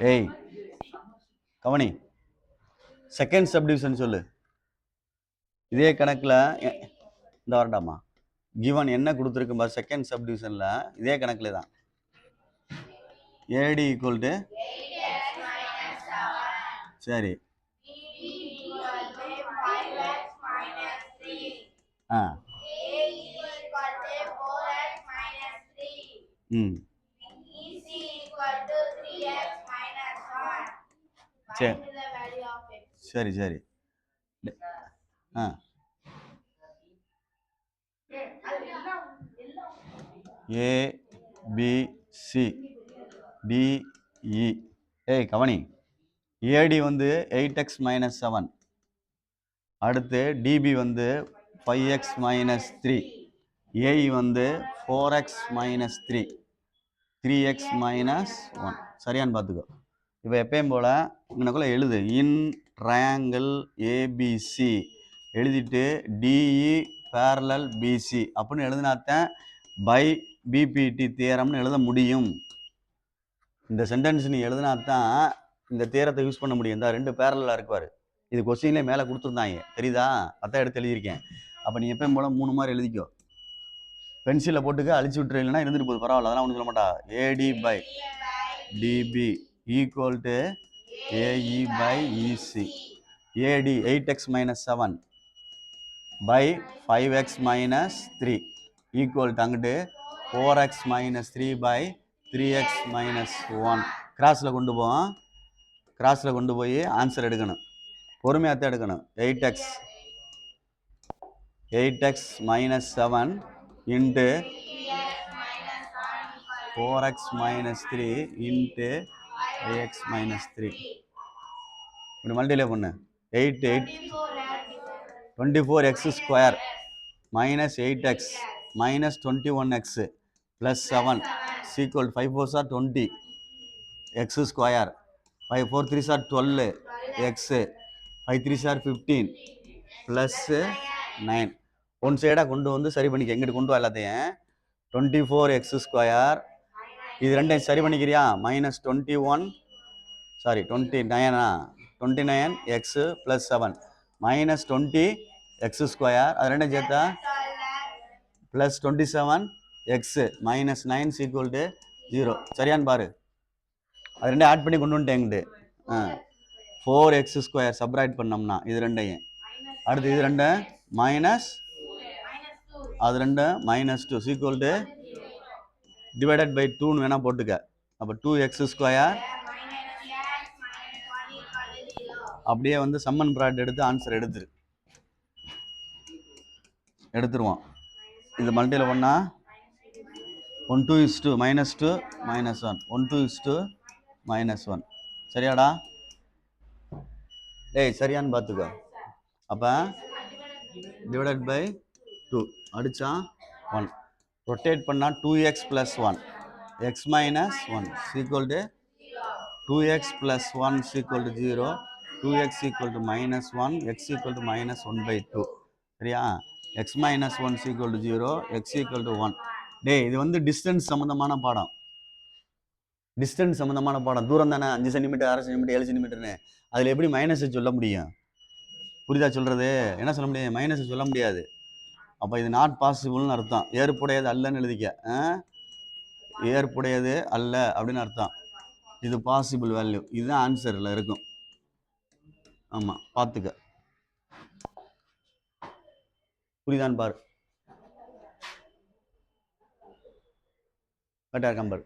ஏய் கவனி, second subdivision சொல்லு. இதே கணக்கில் இந்த வரண்டாமா கிவன் என்ன கொடுத்துருக்கு பார், செகண்ட் சப்டிவிஷனில் இதே கணக்கில் தான் ஏடி ஈக்குவல் டு சரி ஆ ம் சரி சரி சரி ஆ ஏ பி சி டிஇ. ஏய் கவனி, ஏடி வந்து 8x - 7, அடுத்து டிபி வந்து 5x - 3, ஏஇ வந்து 4x - 3, 3x - 1. சரியான்னு பார்த்துக்கோ. இப்போ எப்பயும் போல் இங்கனக்குள்ளே எழுது, இன் ட்ரையாங்கிள் ஏபிசி எழுதிட்டு டிஇ பேரலல் பிசி அப்படின்னு எழுதினாத்தான் பை பிபிடி தியரம்னு எழுத முடியும். இந்த சென்டென்ஸ் நீ எழுதினாத்தான் இந்த தியரத்தை யூஸ் பண்ண முடியும். இந்த ரெண்டு பேரலாக இருக்குவார். இது கொஸ்டின்லேயே மேலே கொடுத்துருந்தாங்க, தெரியுதா? அதான் எடுத்து எழுதியிருக்கேன். அப்போ நீ எப்பயும் போல் 3 மாதிரி எழுதிக்கோ. பென்சிலில் போட்டுக்க, அழிச்சு விட்டுரு, இல்லைன்னா இருந்துட்டு போகுது, பரவாயில்ல, அதெல்லாம் ஒன்றும் சொல்ல மாட்டா. AD by DB equal to AE by EC. AD 8x - 7 by 5x - 3 equal to அங்கிட்டு 4x - 3 பை 3x - 1. கிராஸில் கொண்டு போவோம். கிராஸில் கொண்டு போய் ஆன்சர் எடுக்கணும். பொறுமையாக தான் எடுக்கணும். 8x - 7 into 4x - 3 into 5x - 3 இப்படி மல்டிலே பண்ணு. 24x square minus 8x minus 21x plus 7 equal 5 4s are 20 x square 5 4 3s are 12 x 5 3s are 15 plus 9. One சைடாக கொண்டு வந்து சரி பண்ணிக்க. எங்கிட்டு கொண்டு வா எல்லாத்தையும். 24x ஸ்கொயர் இது ரெண்டையும் சரி பண்ணிக்கிறியா? Minus 29x plus 7 minus 20x square அது ரெண்டும் சேர்த்தா plus 27x minus 9 equal to 0. சரியான்னு பாரு. அது ரெண்டும் ஆட் பண்ணி கொண்டு வந்துட்டேங்கிட்டு 4x ஸ்கொயர் சப்ராக்ட் பண்ணோம்னா இது ரெண்டையும், அடுத்து இது ரெண்டும் மைனஸ் அது ரெண்டும் -2 ஈக்குவல் டு டிவைடட் பை 2ன்னு வேணால் போட்டுக்க. அப்போ 2x ஸ்கொயர் அப்படியே வந்து சம்மன் ப்ராடக்ட் எடுத்து ஆன்சர் எடுத்துருவோம். இது மல்டியில் ஒன்றா 1 2 is 2 -2 -1 1 2 is 2 -1. சரியாடா? டேய் சரியான்னு பார்த்துக்கோ. அப்போ டிவைடட் பை 2 அடித்தா 1 ரொட்டேட் பண்ணால் 2x + 1 x - 1 equal to 2x + 1 equal to 0 2x equal to -1 x equal to -1/2. சரியா? x - 1 equal to 0 x equal to 1. டே இது வந்து டிஸ்டன்ஸ் சம்மந்தமான பாடம். தூரம் தானே, 5 சென்டிமீட்டர் 6 சென்டிமீட்டர் 7 சென்டிமீட்டர்னு. அதில் எப்படி மைனஸை சொல்ல முடியும்? புரியுதா சொல்கிறது? என்ன சொல்ல முடியும்? மைனஸை சொல்ல முடியாது. அப்போ இது நாட் பாசிபிள்னு அர்த்தம். ஏற்புடையது அல்லன்னு எழுதிக்க. ஏற்புடையது அல்ல அப்படின்னு அர்த்தம். இது பாசிபிள் வேல்யூ. இதுதான் ஆன்சரில் இருக்கும். ஆமாம், பார்த்துக்க. புரியுதான்னு பாரு. கரெக்டாக இருக்கான் பாரு.